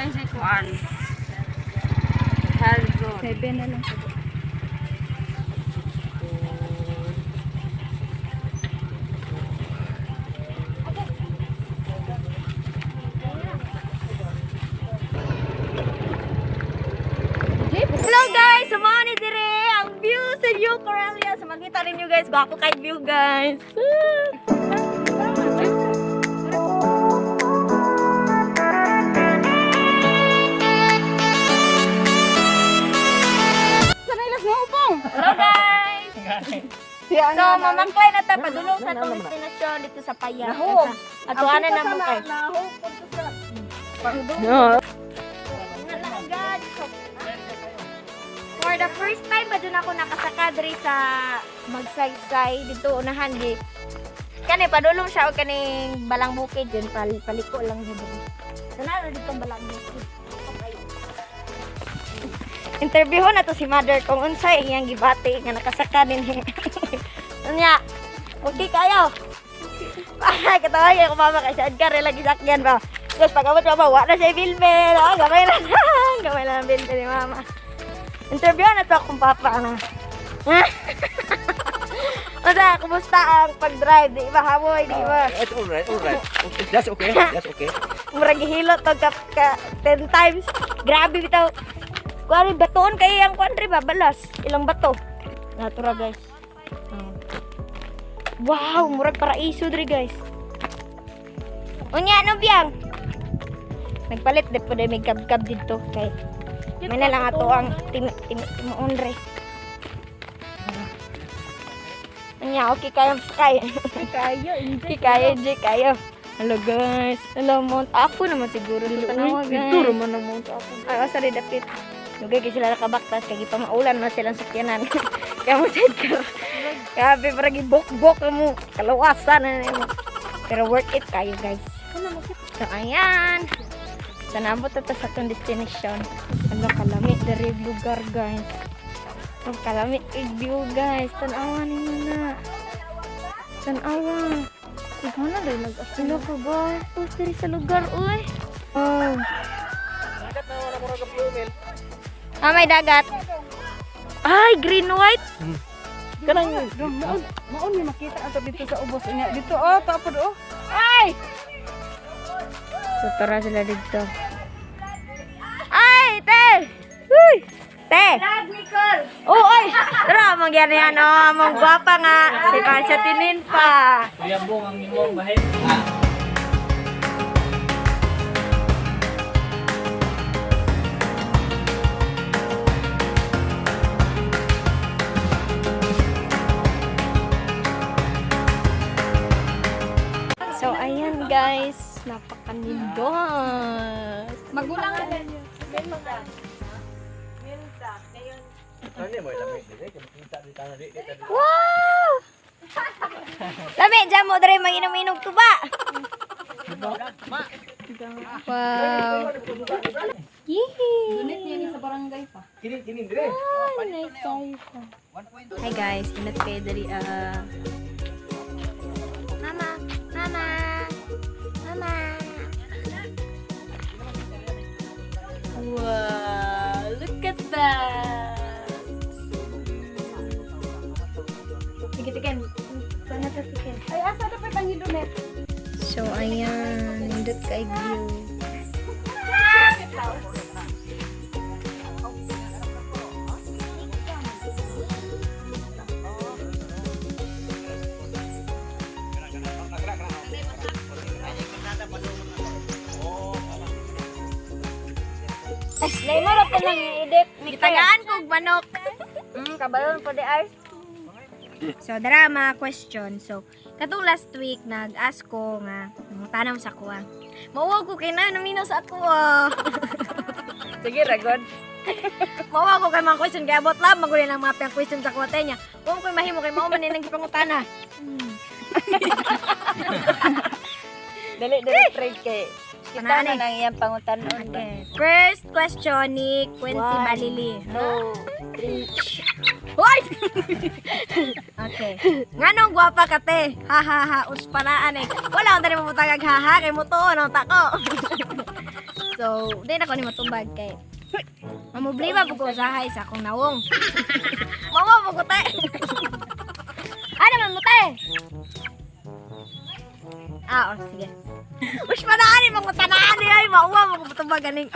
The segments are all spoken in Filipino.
ba yung sikuan? Hello. 7 na lang. Hello guys! Samahan ni dire ang view sa New Corelia. So makita rin nyo guys, bako kay view guys. Sanaylas mo upong. Hello guys! So mamangklay na ta padulong sa itong destinasyon dito sa Paya. Ato ana na mo kay. For the first time ba dun ako nakasaka diri sa Magsaysay dito unahan di. Kani padulong siya og kaning balang bukid dun paliko lang dito. Sana dito balang bukid. Okay. Interview na to si mother kung unsay iyang gibati nga nakasaka din. Unya. Okay kayo. Ay katawa kay ko mama kay Edgar lagi sakyan ba. Tapos pag-abot pa wa na siya bilbel. Ah, gamay lang. Gamay lang bilbel ni mama. Interview na to akong papa na. Masa, kumusta ang pag-drive? Di ba, hamoy? Di ba? It's alright. Okay, that's okay. That's okay. Murag gihilot to ka 10 times. Grabe bitaw. Kuwari, batoon kayo yung country ba? Balas. Ilang bato. Natura guys. Wow, murag paraiso diri guys. Unya, ano biyang? Nagpalit din po dahil may kab-kab dito. Kay may na lang ato ang timuunre. Anya, okay kayo sakay. Kayo, kayo. Hello guys. Hello, Mount Apo naman siguro. Ito naman guys. Ito naman ang Mount Apo. Ay, sorry, dapit. Lugay kasi sila nakabaktas. Kaya pamaulan na silang sakyanan. Kaya mo side ka. Grabe, parang ibok-bok mo. Kalawasan na mo. Pero worth it kayo guys. So, ayan. Sana abot ito sa itong destination. Ano, kalamit dari lugar guys. Ang kalamit view guys. Tanawa ninyo na. Tanawa. Ikaw na rin nag-asilo ka ba? Tapos dari sa lugar, uy. Oh. Ah, may dagat. Ay, green white. Kanang maon ni makita ato dito sa ubos niya. Dito oh, tapod oh. Ay! So, tara sila dito. Ay, te! Uy! Te! Oo, oy! Tara, magyari yan, oh. Mong gwapa nga. Si Pansya Tinin pa. Kuya Bong ang imong bahin. So, ayan guys. Napakanindot. Magulang na. Wow! Lami, dyan mo dere mag-inom-inom tuba. Wow. Yee! Dunit niya ni sa barangay pa. Kinin dire. Nice guys. Hi guys, tinat kayo dari Mama, Mama, Mama. Wow, look at that. Tigitigin. Sana tigitigin. Ay, asa na pa tangi dunet. So, ayan. Nindot kay view. Lay mo ra pa lang i-edit. Tagaan kog manok. Kabalon po di ay. So, drama question. So, katong last week, nag-ask ko nga, tanong sa kuha. Mauwag ko kay na, naminaw sa ako ah. Sige, ragod. Mauwag ko kay mga question, kaya bot lang, magulit lang mga question sa kuha niya. Kung ko'y mahimo kay mauman nang gipangutana. Dali, trade kay. Kita na lang iyang pangutanon. Okay. First question ni Quincy Balili. No. Hoy! Okay. Nganong gwapa ka te? Ha ha ha, uspanaan eh. Wala akong tani maputagag ha ha, kay mo to, anong tako. So, di na ko ni matubag kay mamublima po ko usahay sa akong nawong. Mama po ko tayo. Ano man mo tayo? Ah, oh, sige. Mas panaan yung mga tanaan niya ay mauwa mo kung matubag ganing.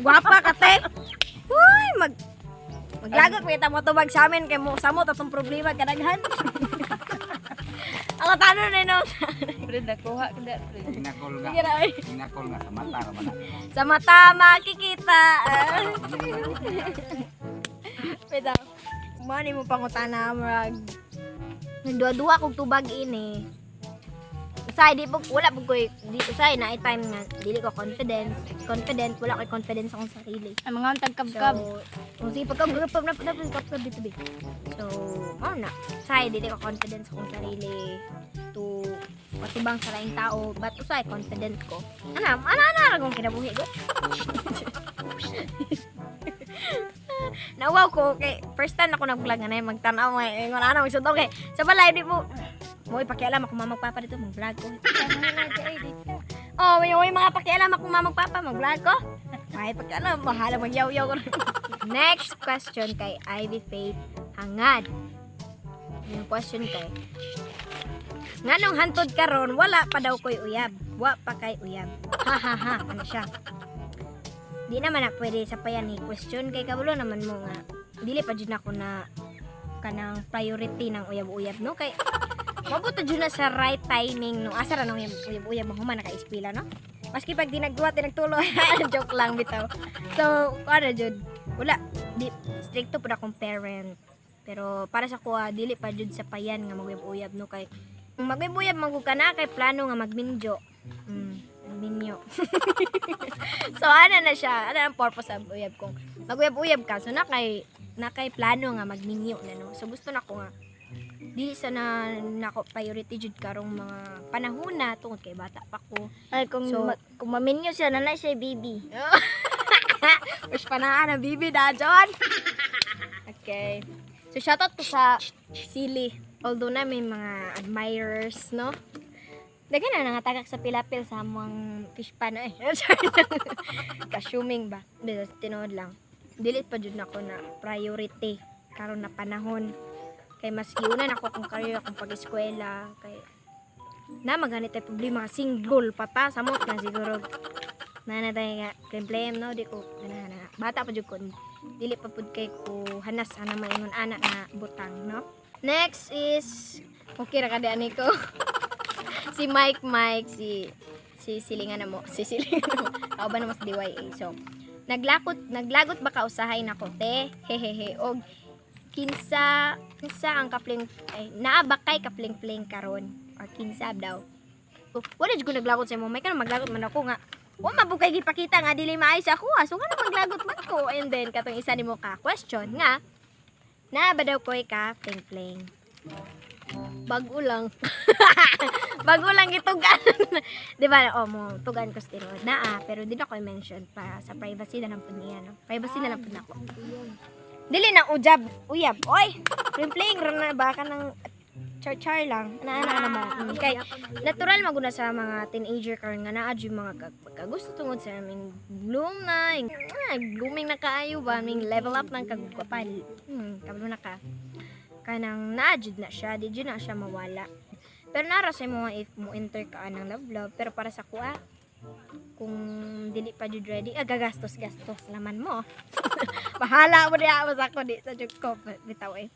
Guwapa ka te. Uy, maglagot mo kita mo tubag sa amin kay mo samot atong problema kadaghan. Ang tanong na no. Pre, nakuha ka na, pre. Ginakol nga. Sige na, ay. Ginakol nga sa mata ka man. Sa mata makikita. Pwede. Mani mo pangutana marag. Dua-dua kog tubag ini. Usay di po wala po koy di usay na time nga dili ko confident wala koy confidence akong sarili. Ang mga untag kabkab. So, kung sige pagkagrup na bitubi. So, na. Usay dili ko confidence akong sarili to patubang sa laing tao, but usay confident ko. Ana akong kinabuhi ko. Nawaw ko kay first time ako nag-vlog nga na magtanaw ay ngon ana magsudto kay sa balay di mo mo ipakialam ako mamagpapa dito mag-vlog ko. Oh, may mga pakialam ako mamagpapa mag-vlog ko. Ay pakialam mahala magyaw-yaw ko. Next question kay Ivy Faith Hangad. Yung question kay nganong hantod karon wala pa daw koy uyab. Wa pa kay uyab. Ha ha ha ano siya. Di naman na pwede sa payan ni question kay kabulo naman mo nga dili pa jud ako na kanang priority ng uyab-uyab no kay mabuto jud na sa right timing no asa ra nang uyab-uyab mahuman naka-ispila no maski pag di nagduwa ti nagtulo joke lang bitaw so ano jud wala di stricto pud akong parent pero para sa kuha dili pa jud sa payan nga maguyab-uyab no kay kung maguyab-uyab magud ka na kay plano nga magminjo minyo. So ano na siya, ano ang purpose sa uyab kung maguyab-uyab ka, so nakay plano nga magminyo na no. So gusto na ko nga dili sa na nako priority jud karong mga panahon na tungod kay bata pa ko. Ay, kung, So, kung maminyo siya, nanay siya bibi. Wish pa na na bibi da John. Okay. So shoutout ko sa Silly. Although na may mga admirers, no? Dagan na nangatagak sa pilapil sa among fish pan eh. Kasuming ba? Bisa tinood lang. Dilit pa jud nako na priority karon na panahon. Kay mas giunan ako kung career akong pag-eskwela kay na maganit ay problema single pa ta samot na siguro. Nanatay nga problem no di ko ana bata pa jud ko dili pa pud kay ko hanas ana maingon anak na butang no. Next is okay ra kada ani ko. Si Mike, si Silingan na mo. Si Silingan na mo. Ako ba naman sa DYA. So, naglagot ba ka usahay na ko, te? Hehehe. Og, kinsa ang kapling, naaba kay kapling-pling karon or kinsa daw. So, wala ko naglagot sa mo. May ka na maglagot man ako nga. Wa mabukay gipakita nga dili maay sa ako. So, nga na maglagot man ko. And then, katong isa nimo ka question nga, naaba daw ko'y ka-pling-pling. Bago lang. Bago lang itugan. Di ba? O mo, tugan ko sa tinuod na pero di na ko i-mention pa sa privacy na lang po niya. No? Privacy na lang po na ako. Dili na uyab. Oy! Playing na baka ng char-char lang. Ana naman. Kay natural maguna sa mga teenager karon nga naa yung mga kagusto tungod sa aming bloom na. Blooming na kaayo ba? Aming level up ng kagwapal. Kablo na ka. Kanang na-adjud na siya, di na siya mawala. Pero nara sa mo if mo enter ka ng love, pero para sa kuha, kung dili pa jud ready, gagastos laman mo. Bahala mo diha sa ako di sa jud ko bitaw eh.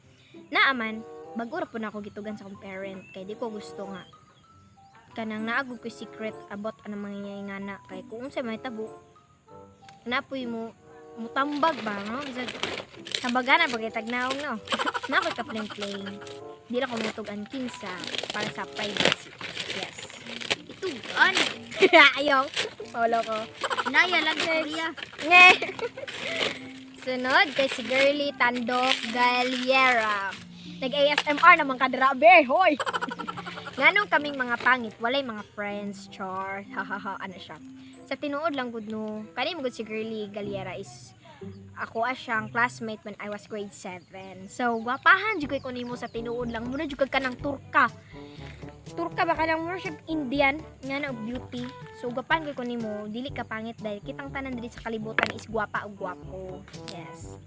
Naaman, bagura po na ako gitugan sa akong parent kay di ko gusto nga kanang naagog ko secret about anong mangyayari nga na kay kung unsay may tabo. Napoy mo mutambag ba no? Sabagana bagay tagnaong no. Nakoy ka playing. Di na ko mutugan kinsa para sa privacy. Yes. Itugan. Ayaw. Paulo ko. Naya lang Korea. Nge. Sunod kay si Girly Tandok Galiera. Nag-ASMR naman ka drabe. Hoy. Nganong kaming mga pangit, walay mga friends, char. Hahaha, ano siya. Sa tinuod lang gud no. Kani mo gud si Girly Galiera is ako siyang classmate when I was grade 7. So, gwapahan jud ko nimo sa tinuod lang. Muna jud ka nang turka. Turka ba ka ng worship Indian nga na og beauty. So gapan ko nimo dili ka pangit dahil kitang tanan diri sa kalibutan is gwapa o gwapo. Yes.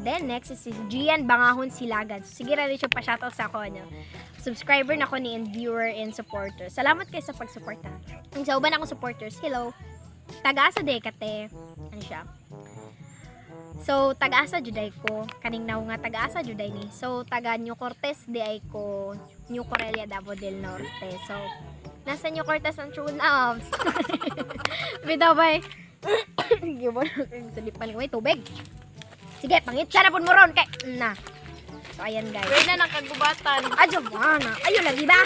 Then next is si Gian Bangahon Silagan. So, sige ra rin siya pa-shoutout sa ako subscriber na ko ni and viewer and supporter. Salamat kayo sa pagsuporta. Ang sa uban akong supporters, hello. Taga-asa de kate. Ano siya? So, taga-asa juday ko. Kaning naw nga taga-asa juday ni. So, taga New Cortez di ay ko. New Corelia, Davao del Norte. So, nasa New Cortez ang true loves. Bitaw bay. Gibon sa lipan ko may tubig. Sige, pangit sana pun mo ron kay na. So, ayan guys. Pwede na kagubatan. Adyo ba na? Ayun lagi ba?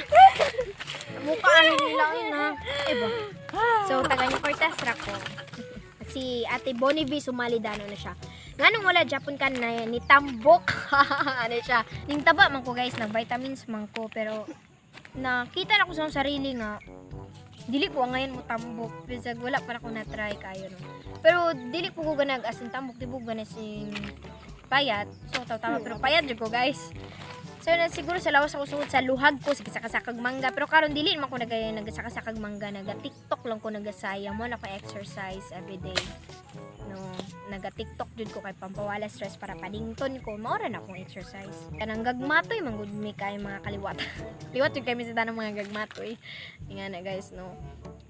Mukha ano nila yun ha. Diba? So, taga New Cortez ra ko. Si Ate Bonnie V. Sumalidano na siya. Nga nung wala Japon ka na yan, ni Tambok. Ano siya. Ning taba man ko guys, nag-vitamins man ko. Pero, nakita na ko sa sarili nga, dili ko ngayon mo tambok. Bisag wala pa na ko na-try kayo. No? Pero, dili ko ganag asin tambok. Di po ganas yung payat. So, tama. Pero payat dyan ko guys. So, na siguro sa lawas ako suot sa luhag ko, sige sakasakag mangga. Pero karon dili man ko nagasakasakag mangga, naga-TikTok lang ko nagasaya mo na ko exercise everyday. No, naga-TikTok jud ko kay pampawala stress para panington ko. Maura na akong exercise. Kanang gagmatoy manggod mi kay mga kaliwat. Liwat jud kami sa tanang mga gagmatoy. Nga na guys, no.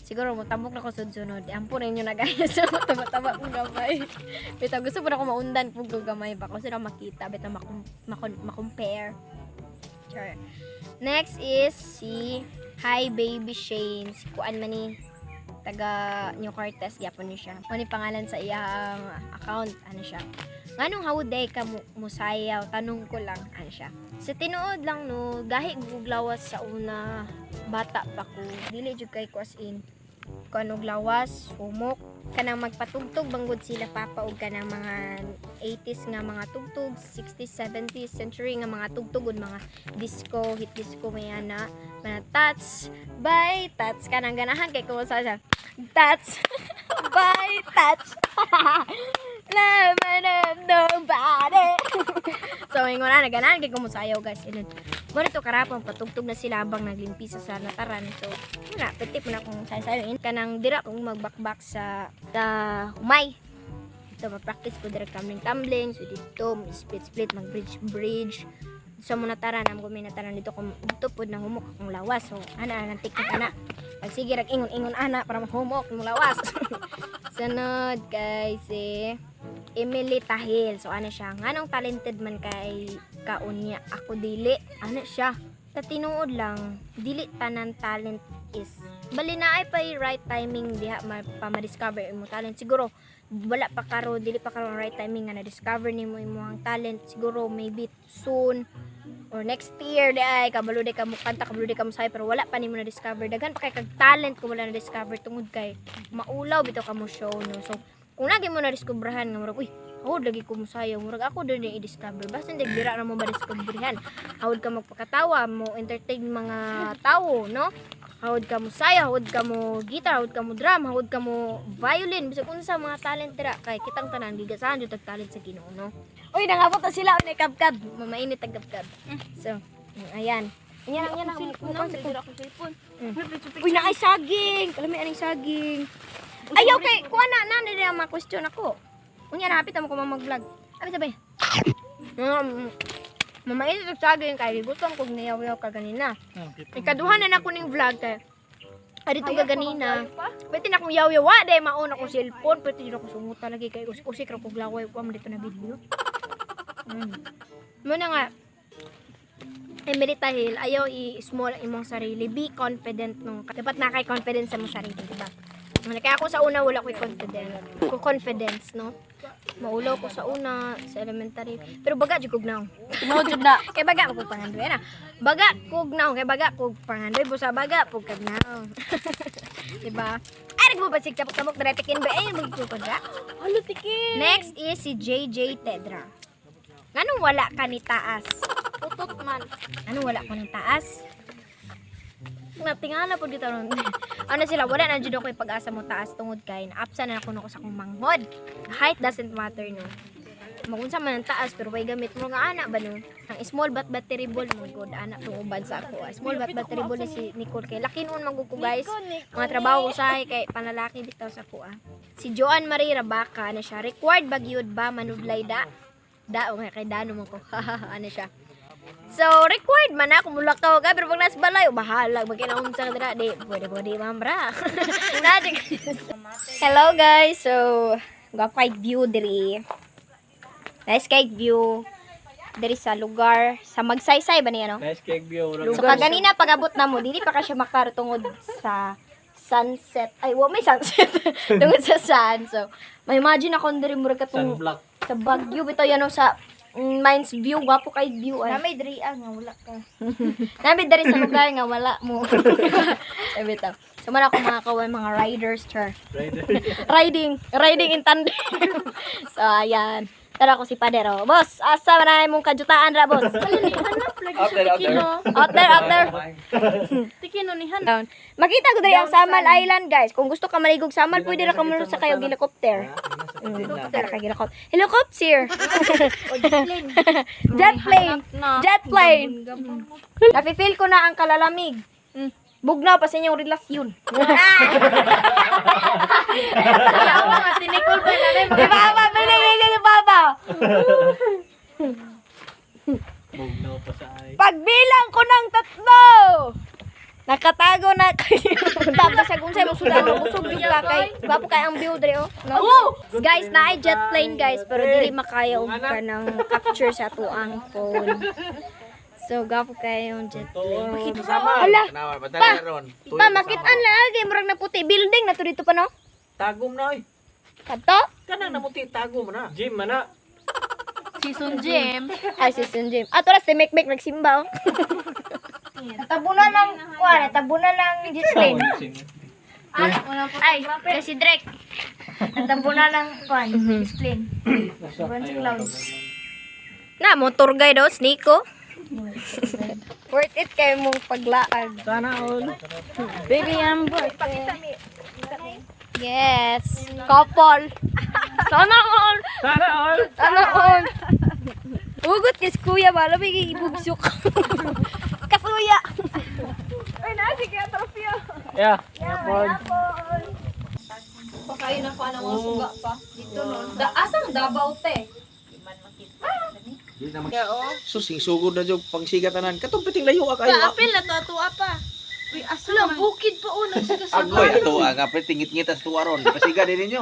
Siguro mo tambok na ko sudsunod. Ampun ninyo na guys. Taba-taba kong gamay. Bitaw gusto pa na ko maundan pug gamay ba ko sila makita bitaw ma-compare. Sure. Next is si Hi Baby Shane. Si Kuan man ni taga New Cortez gyapon ni siya. Ano pangalan sa iyang account ano siya. Nganong hawday ka musayaw tanong ko lang ano siya. Sa tinuod lang no gahi guglawas sa una bata pa ko. Dili jud kay ko as in kanog lawas, humok, kanang magpatugtog banggod sila papa og kanang mga 80s nga mga tugtog, 60s, 70s century nga mga tugtog ug mga disco, hit disco may ana, mga tats, by tats kanang ganahan kay ko sa tats, by tats. Laman of nobody. So, ingon na, naganahan kay kumusayaw guys. Muna ito karapang patugtog na sila habang naglimpisa sa nataran. So, muna, petip mo na kung sayaw-sayaw. Kanang dira kung magbakbak sa humay. Ito, mapractice ko dira tumbling. So, dito, split-split, mag-bridge. So, muna taran, kung may nataran dito, kung dito po na humok akong lawas. So, ang tiktik ana. Pag sige, ingon-ingon ana para mahumok akong lawas. Sunod, guys, Emily Tahil. So, ano siya? Nganong talented man kay kaunya. Ako dili. Ano siya? Sa tinuod lang, dili tanan talent is. Bali na ay pa right timing diha pa ma-discover imo talent. Siguro, wala pa karo, dili pa karo right timing nga na-discover nimo imong talent. Siguro, maybe soon or next year di ay kabalo di ka mo kanta, kabalo di ka mo sayo, pero wala pa nimo na-discover. Daghan pa kay kag talent kung wala na-discover tungod kay maulaw bitaw ka mo show, no? So, kung lagi mo na-discoverhan nga murag, uy, hawod lagi ko mo sayo, murag ako din i-discover. Basta hindi bira na mo ma-discoverhan. Hawod ka magpakatawa, mo entertain mga tao, no? Hawod ka mo sayo, hawod ka mo guitar, hawod ka mo drum, hawod ka mo violin. Bisa kung sa mga talent dira kay kitang tanan gigasahan jud tag talent sa Ginoo, no? Uy, nangabot na sila ni kabkab. Mamainit tag kabkab. So, ayan. Yan ang cellphone. Uy, naay saging. Kalami aning saging. Ayaw kay kuha na nila ma-question ako. Unya napit mo ko mag-vlog. Sabi. Mamainit tag saging kay gutom kog niyaw-yaw ka ganina. Ikaduha na nako ning vlog kay adito ka ganina. Pwede na akong yaw-yawa day mauna ko cellphone, pwede na ako sumuta lagi kay usik ra kog laway ko man dito na video. Muna nga, Emily Tahil, ayaw i-small imong sarili. Be confident nung. Dapat na kay confidence sa mong sarili, diba? Kaya ako sa una, wala ko'y confidence, no? Maulaw ko sa una, sa elementary. Pero baga, jukog na. Tinod jud na. Kaya baga, kog pangandoy na. Baga, kog na. Kaya baga, kog pangandoy. Busa baga, kog na. Diba? Ay, nagbubasig sa pagkamok na retikin ba? Ay, magkukod na. Halo tikin. Next is si JJ Tedra. Anong wala ka ni taas? Utot man. Anong wala ko ni taas? Natingala po dito ron. Ano sila, wala na jud ako pag-asa mo taas tungod kay naapsa na ako sa akong manghod. Height doesn't matter, no. magunsa man ang taas pero may gamit mo nga ana ba no? Ang small but battery ball mo good ana tong uban sa ako. Small but battery ball ni si Nicole kay laki noon man ko guys. Mga trabaho usahay kay panlalaki bitaw sa ako. Si Joan Marie Rabaca ano siya required bagyod ba manublay da? Da o kay dano mo ko. Ano siya? So, required man ako mulakaw ka, pero pag nasa balay, bahala, magkinaon sa kadra, di, pwede, mamra. Hello guys, so, gwapo kay view diri. Nice kay view. Diri sa lugar, sa Magsaysay ba niya, no? Nice cake view. So, kaganina pag-abot na mo, dili pa ka siya makarutungod sa sunset. Ay, may sunset. Tungod sa sun. So, may imagine ako diri mo rin katong Sunblock. sa Baguio, bitaw yan no, sa Mines View, gwapo kay view ay. Namay diri nga wala ka. Namin dari sa lugar nga wala mo. Sabi ito. So man ako mga kawan, mga riders, char. Riding in tandem. So ayan. Tara ko si Padero. Boss, asa na mong kajutaan ra, boss? Out there. Out there. Tikino ni Han. Makita ko dali ang Samal Island, guys. Kung gusto ka maligog Samal, pwede ra ka muna sa kayo helicopter. Tara ka helicopter. Helicopter. Jet plane. Nafe-feel ko na ang kalalamig. Bugnaw pa sa inyong relasyon. Ayaw nga tinikol pa na rin. Baba, pinigil yung baba. Bugnaw pa sa ay. Pagbilang ko ng 3. Nakatago na kayo. Tapos sa kung sa'yo sudan mo, busog yung kakay. Gwapo kayo ang view dre, oh. No? Guys, na ay jet plane, guys. Pero dili makaya ka ng capture sa tuang phone. So, gwapo kayo yung jet plane. Hala! Pa, makitaan lagi. Murag na puti. Building na to dito pa, no? Tagom na oy. Kanto? Kanang namuti tagom na. Gym mana. Season Gym. Ay, si Sun Jim. Ah, toras si Mek nagsimba, oh. Tabunan ng, tabunan ng jet plane. Ay, si Drake. Tabunan ng, jet plane. Na, mo tour guide, oh, Nico. Worth it kayo mong paglaan. Sana all. Baby, I'm worth it. Yes. Couple. Sana all. Sana all. Sana all. Ugot kis kuya ba? Labi kay ibugsok. Kasuya. Ay, nasi kaya trofeo. Yeah. Pakain na pa ng mga suga pa. Dito nun. Asang Davao te? Di naman. Susing sugod na jog pagsigatanan. Katong piting layo ka kayo. Kaapil na tatua pa. Uy, asa lang, bukid pa una. Agoy ato aga pre tingit-ngit as tuwaron. Pasiga din ninyo.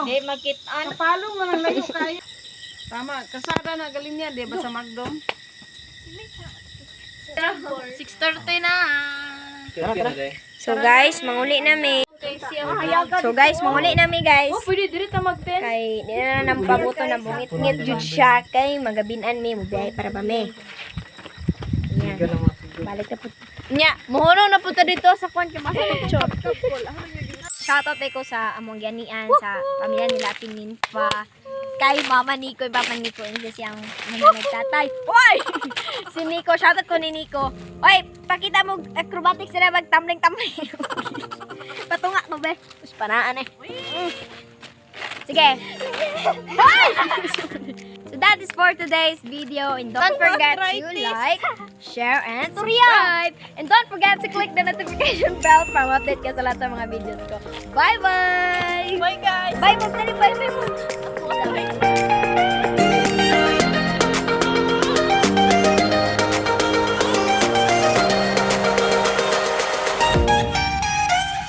Di, makitaan. Kapalo mo ng layo kayo. Tama, kasada na galing niya, di ba sa McDo? 6:30 na. So guys, manguli nami. Guys. Oh, pwede diri ta mag-pen. Kay di na nang pabuto na bungit-ngit jud siya kay magabinan mi mubiyahe para ba me. Yan. Balik na po. Nya, muhuno na po ta dito sa kwan kay masa picture. Shoutout ko sa among ganian sa pamilya nila Ating Ninfa. Kay Mama Nico, Papa Nico, hindi siyang nagtatay. Oy! Si Nico, shoutout ko ni Nico. Oy, pakita mo acrobatics na mag-tumbling-tumbling. Patunga mo be. Tapos panaan eh. Sige. Bye! So that is for today's video. And don't forget to like, share, and subscribe. And don't forget to click the notification bell para update ka sa lahat ng mga videos ko. Bye-bye! Bye guys! Bye, Bye!